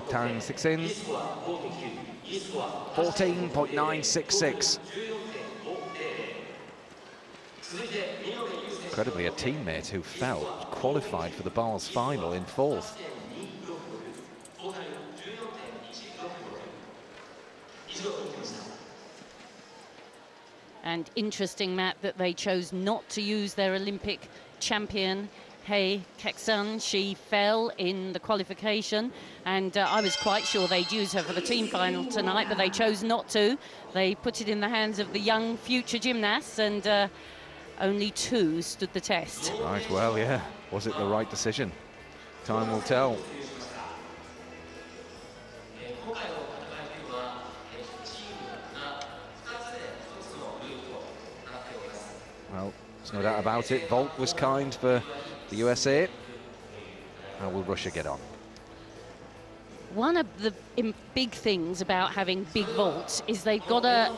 Tang 6 in. 14.966. Incredibly, a teammate who fell qualified for the bars final in 4th. And interesting, Matt, that they chose not to use their Olympic champion, Hei Keksun. She fell in the qualification, and I was quite sure they'd use her for the team final tonight, but they chose not to. They put it in the hands of the young future gymnasts, and only 2 stood the test. Right, well, yeah. Was it the right decision? Time will tell. Well, there's no doubt about it. Vault was kind for the USA. How will Russia get on? One of the big things about having big vaults is they've got a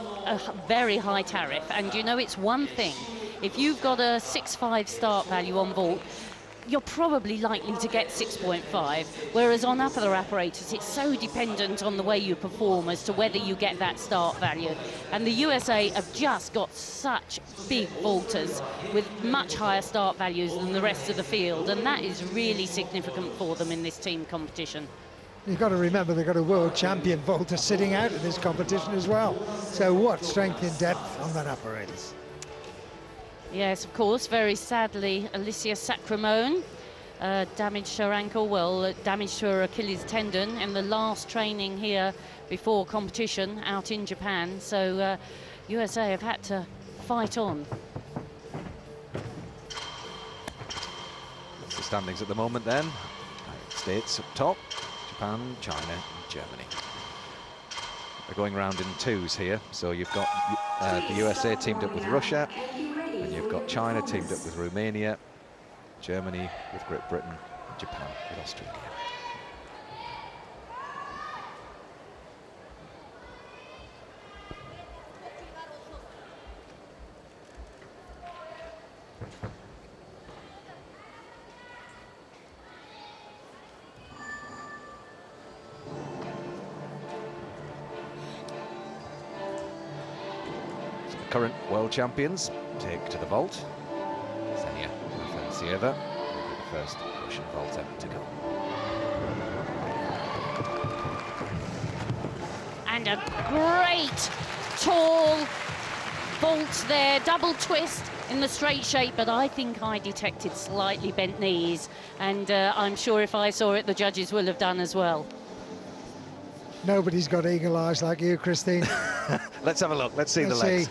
very high tariff. And you know, it's one thing. If you've got a 6.5 start value on vault, you're probably likely to get 6.5, whereas on upper apparatus, it's so dependent on the way you perform as to whether you get that start value. And the USA have just got such big vaulters with much higher start values than the rest of the field, and that is really significant for them in this team competition. You've got to remember they've got a world champion vaulter sitting out of this competition as well. So what strength and depth on that apparatus. Yes, of course, very sadly, Alicia Sacramone damaged her ankle, well, damaged her Achilles tendon in the last training here before competition out in Japan. So USA have had to fight on. That's the standings at the moment then. United States up top, Japan, China and Germany. They're going round in 2s here. So you've got the USA teamed up with Russia, and you've got China teamed up with Romania, Germany with Great Britain, and Japan with Australia. So the current world champions take to the vault. Ksenia Afanasieva will be the first Russian vaulter to go. And a great tall vault there, double twist in the straight shape, but I think I detected slightly bent knees, and I'm sure if I saw it, the judges will have done as well. Nobody's got eagle eyes like you, Christine. Let's have a look. Let's see the legs.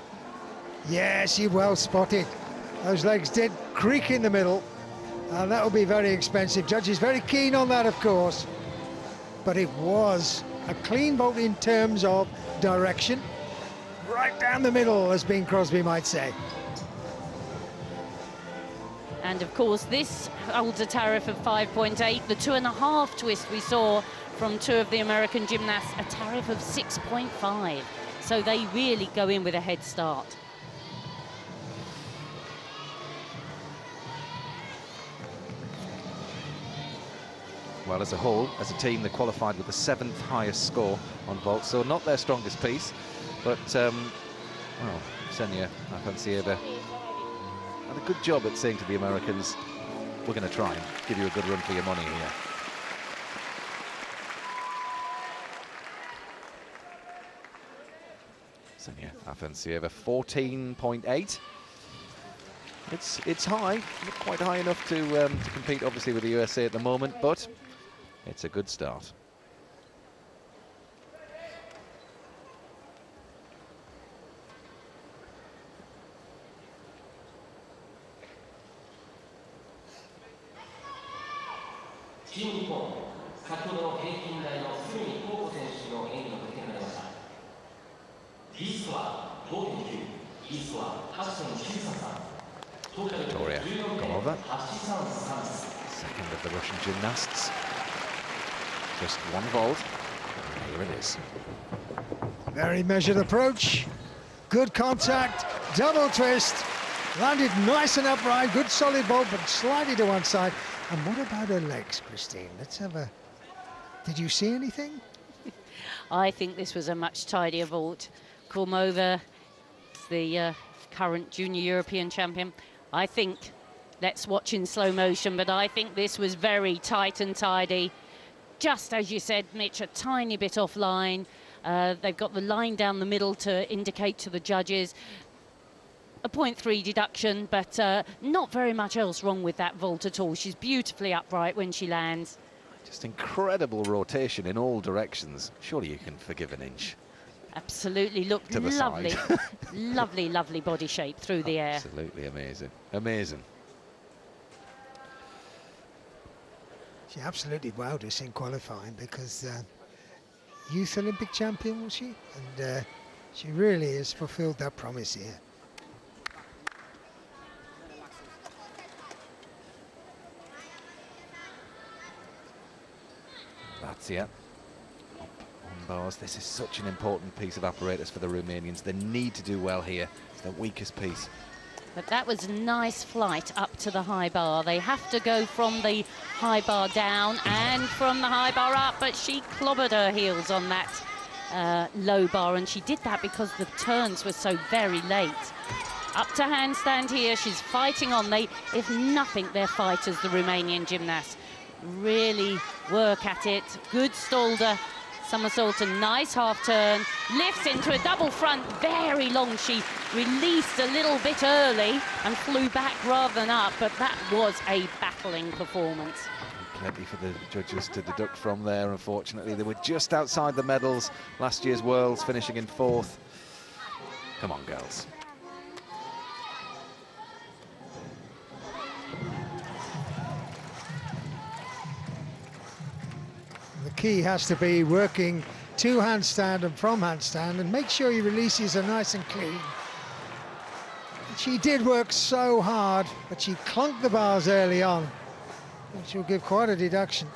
Yeah, she well spotted. Those legs did creak in the middle, and that will be very expensive. Judges very keen on that, of course. But it was a clean vault in terms of direction. Right down the middle, as Bing Crosby might say. And of course, this holds a tariff of 5.8. The 2.5 twist we saw from 2 of the American gymnasts, a tariff of 6.5. So they really go in with a head start. Well, as a whole, as a team, they qualified with the 7th highest score on vault, so not their strongest piece. But, well, Ksenia Afanasieva had a good job at saying to the Americans, we're going to try and give you a good run for your money here. Ksenia Afanasieva, 14.8. It's high, not quite high enough to compete, obviously, with the USA at the moment, but it's a good start. Victoria Golova, second of the Russian gymnasts. Just one vault, and here it is. Very measured approach, good contact, double twist, landed nice and upright, good solid vault, but slightly to one side. And what about her legs, Christine? Let's have a Did you see anything? I think this was a much tidier vault. Kormova, the current junior European champion. I think, let's watch in slow motion, but I think this was very tight and tidy. Just as you said, Mitch, a tiny bit offline. They've got the line down the middle to indicate to the judges a 0.3 deduction, but not very much else wrong with that vault at all. She's beautifully upright when she lands. Just incredible rotation in all directions. Surely you can forgive an inch. Absolutely, looked To the lovely. side. Lovely, lovely body shape through the air. Absolutely amazing. Amazing. She absolutely wowed us in qualifying because youth Olympic champion, was she? And she really has fulfilled that promise here. That's it. Up on bars. This is such an important piece of apparatus for the Romanians. They need to do well here. It's their weakest piece. But that was a nice flight up to the high bar. They have to go from the high bar down and from the high bar up, but she clobbered her heels on that low bar, and she did that because the turns were so very late. Up to handstand here, she's fighting on. If nothing, they're fighters, the Romanian gymnasts. Really work at it. Good stalder, somersault, a nice half turn, lifts into a double front, very long. She released a little bit early and flew back rather than up, but that was a battling performance. Plenty for the judges to deduct from there, unfortunately. They were just outside the medals last year's Worlds, finishing in 4th. Come on, girls. The key has to be working to handstand and from handstand, and make sure your releases are nice and clean. She did work so hard, but she clunked the bars early on, which will give quite a deduction.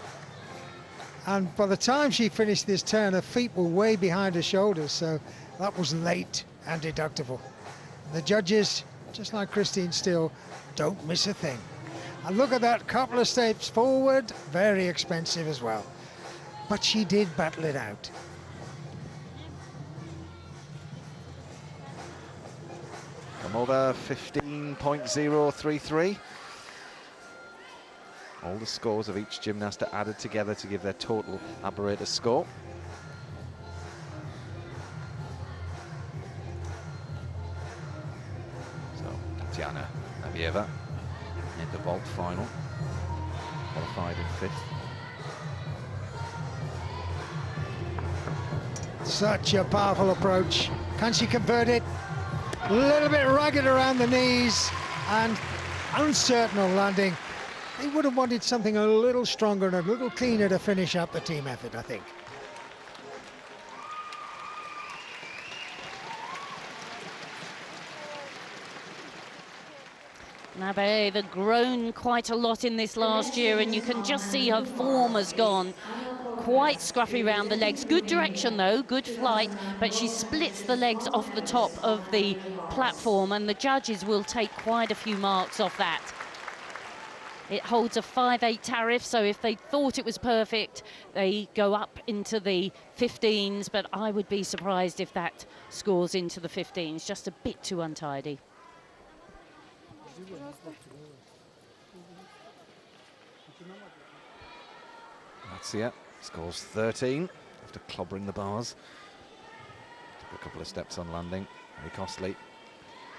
And by the time she finished this turn, her feet were way behind her shoulders, so that was late and deductible. The judges, just like Christine Steele, don't miss a thing. And look at that, couple of steps forward, very expensive as well. But she did battle it out. Come over 15.033. All the scores of each gymnast are added together to give their total apparatus score. So, Tatiana Navieva in the vault final, qualified in 5th. Such a powerful approach. Can she convert it? A little bit ragged around the knees and uncertain on landing. They would have wanted something a little stronger and a little cleaner to finish up the team effort, I think. Navieva grown quite a lot in this last year, and you can just see her form has gone. Quite scruffy around the legs. Good direction though, good flight, but she splits the legs off the top of the platform, and the judges will take quite a few marks off that. It holds a 5/8 tariff, so if they thought it was perfect, they go up into the 15s, but I would be surprised if that scores into the 15s, just a bit too untidy. That's it. Scores 13 after clobbering the bars. Took a couple of steps on landing. Very costly.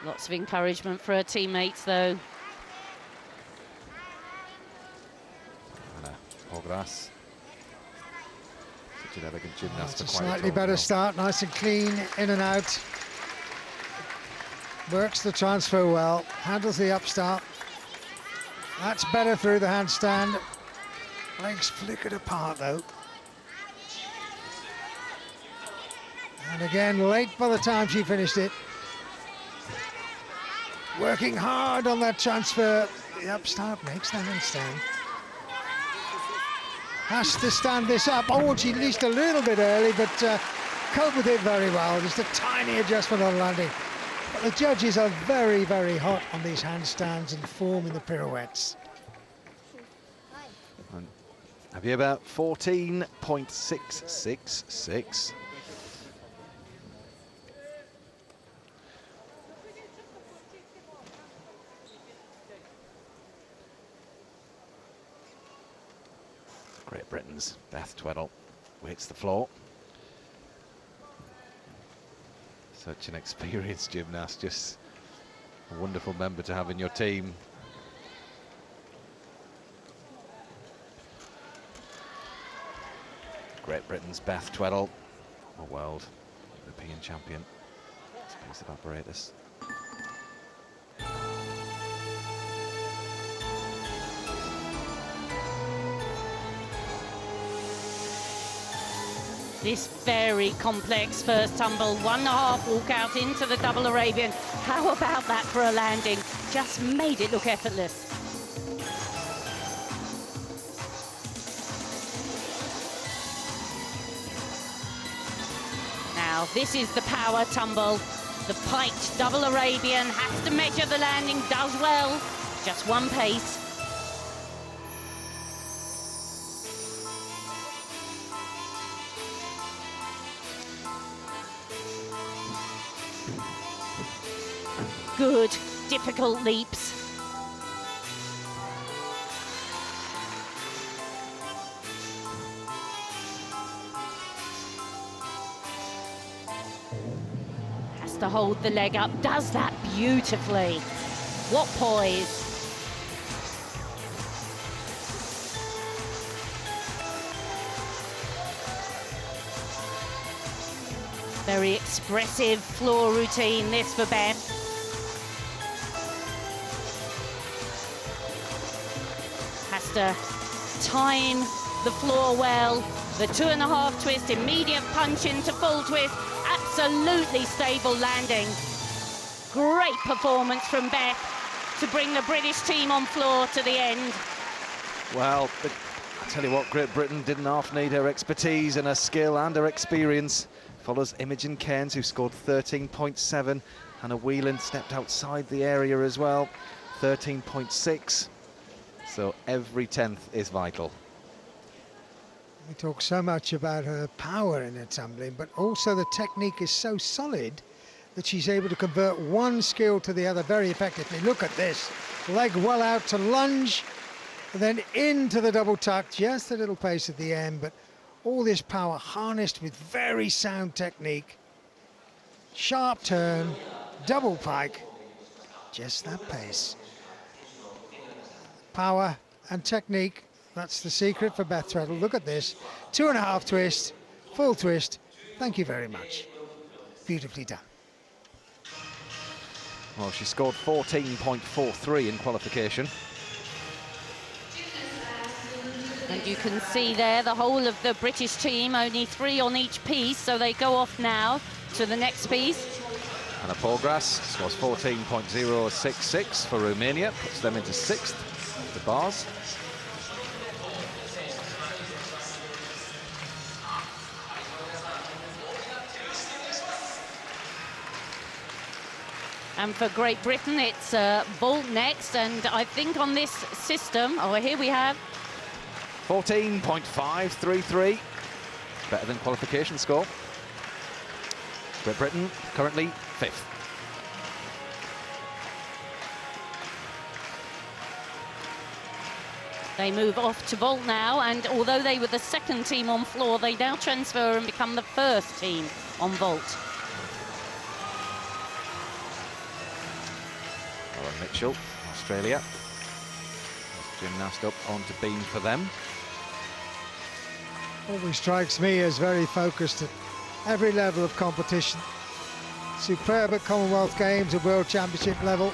Lots of encouragement for her teammates, though. Anna Pogras. Such an elegant gymnast. That's a for quite slightly tall better girl. start, nice and clean, in and out. Works the transfer well, handles the upstart. That's better through the handstand. Legs flickered apart though. And again, late by the time she finished it. Working hard on that transfer. The upstart makes the handstand. Has to stand this up. Oh, she released a little bit early, but coped with it very well. Just a tiny adjustment on landing. But the judges are very, very hot on these handstands and form in the pirouettes. And Have you about 14.666? Great Britain's Beth Tweddle hits the floor. Such an experienced gymnast, just a wonderful member to have in your team. Great Britain's Beth Tweddle, a world European champion. Space of apparatus. This very complex first tumble, 1.5 walk out into the double Arabian. How about that for a landing? Just made it look effortless. Now, this is the power tumble. The piked double Arabian has to measure the landing, does well. Just one pace. Good, difficult leaps. Has to hold the leg up, does that beautifully. What poise. Very expressive floor routine, this for Beth. Has to time the floor well. The 2.5 twist, immediate punch into full twist. Absolutely stable landing. Great performance from Beth to bring the British team on floor to the end. Well, I tell you what, Great Britain didn't half need her expertise and her skill and her experience. Follows Imogen Cairns, who scored 13.7. Hannah Whelan stepped outside the area as well, 13.6. So every 10th is vital. We talk so much about her power in her tumbling, but also the technique is so solid that she's able to convert one skill to the other very effectively. Look at this, leg well out to lunge, and then into the double tuck, just a little pace at the end, but all this power harnessed with very sound technique. Sharp turn, double pike, just that pace. Power and technique, that's the secret for Beth Tweddle. Look at this, 2.5 twist, full twist. Thank you very much. Beautifully done. Well, she scored 14.43 in qualification. And you can see there the whole of the British team, only 3 on each piece, so they go off now to the next piece. Anna Paulgrass scores 14.066 for Romania, puts them into 6th. The bars. And for Great Britain, it's vault next, and I think on this system, oh, here we have 14.533, better than qualification score. Great Britain currently 5th. They move off to vault now, and although they were the 2nd team on floor, they now transfer and become the 1st team on vault. Lauren Mitchell, Australia. Gymnast up onto beam for them. Always strikes me as very focused at every level of competition. Superb at Commonwealth Games and World Championship level.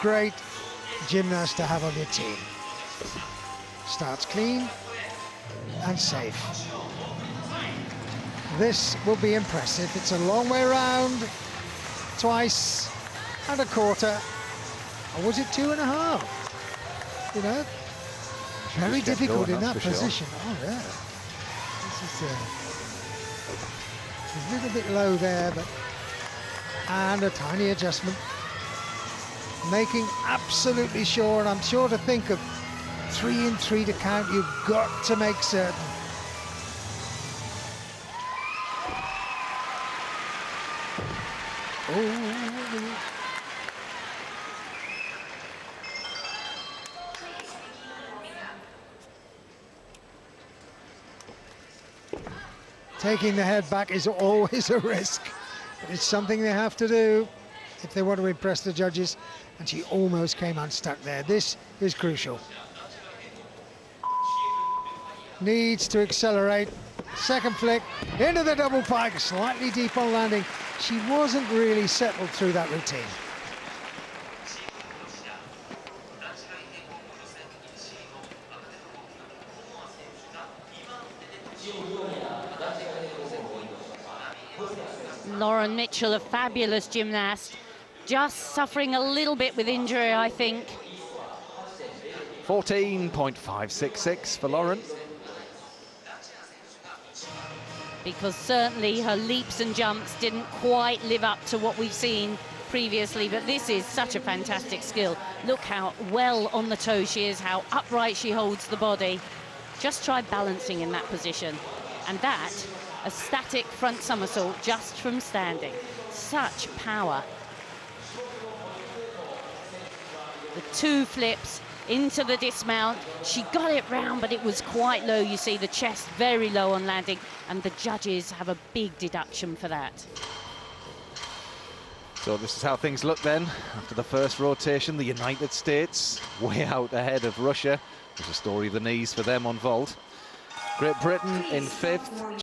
Great gymnast to have on your team. Starts clean and safe. This will be impressive. It's a long way round, twice and a quarter. Or was it 2.5? You know, very difficult in that position. Oh yeah, this is a little bit low there, but and a tiny adjustment. Making absolutely sure, and I'm sure to think of 3 and 3 to count. You've got to make certain. Oh. Taking the head back is always a risk, but it's something they have to do if they want to impress the judges, and she almost came unstuck there. This is crucial. Needs to accelerate. Second flick into the double pike, slightly deep on landing. She wasn't really settled through that routine. Lauren Mitchell, a fabulous gymnast, just suffering a little bit with injury, I think. 14.566 for Lauren. Because certainly her leaps and jumps didn't quite live up to what we've seen previously, but this is such a fantastic skill. Look how well on the toe she is, how upright she holds the body. Just try balancing in that position. And that, a static front somersault just from standing. Such power. The 2 flips into the dismount. She got it round, but it was quite low. You see the chest very low on landing, and the judges have a big deduction for that. So this is how things look then. After the first rotation, the United States way out ahead of Russia. There's a story of the knees for them on vault. Great Britain in 5th.